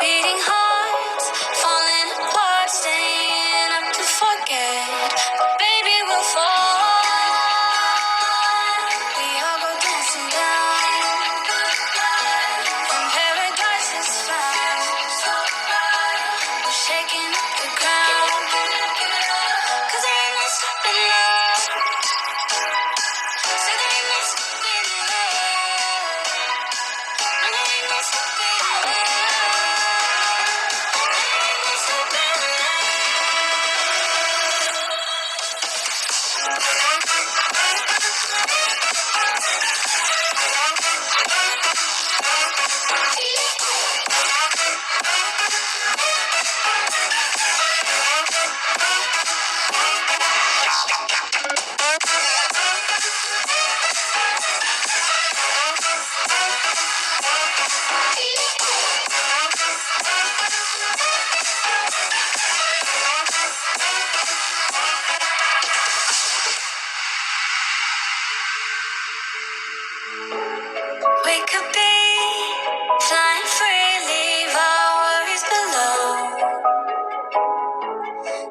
Beating hearts, falling apart, staying up to forget. But baby, we'll fall. We all go dancing down when paradise is found. We're shaking up the ground, 'cause there ain't no stopping us. Say there ain't no stopping us. There ain't no stopping us. We could be flying free, leave our worries below.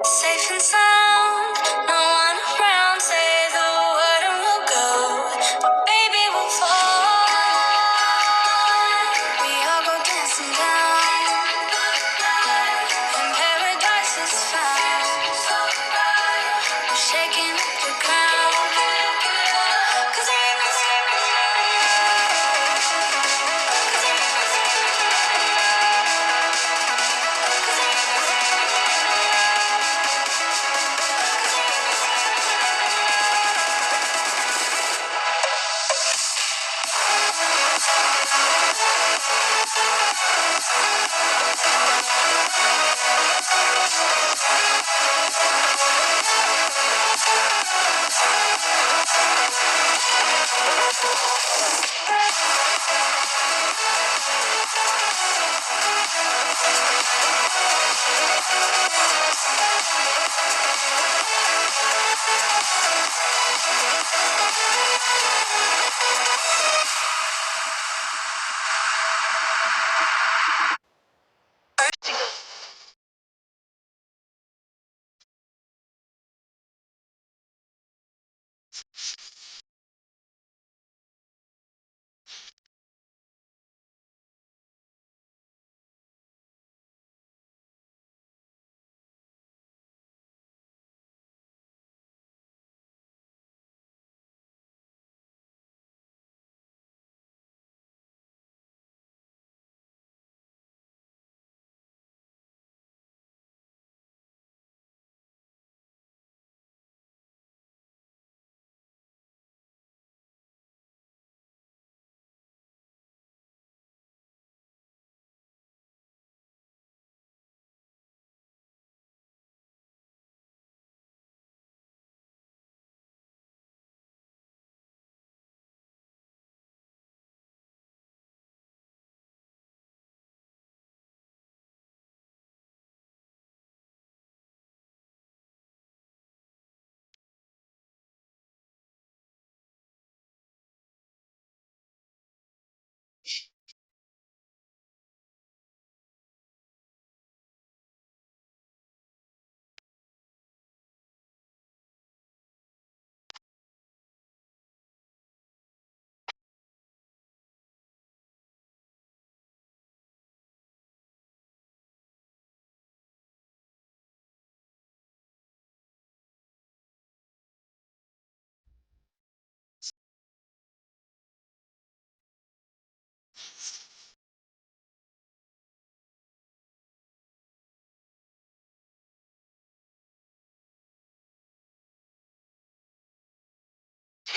Safe and sound, no one around, say the word and we'll go. But baby, we'll fall. We all go dancing down when paradise is found. We're shaking up the ground, 'cause there ain't no stopping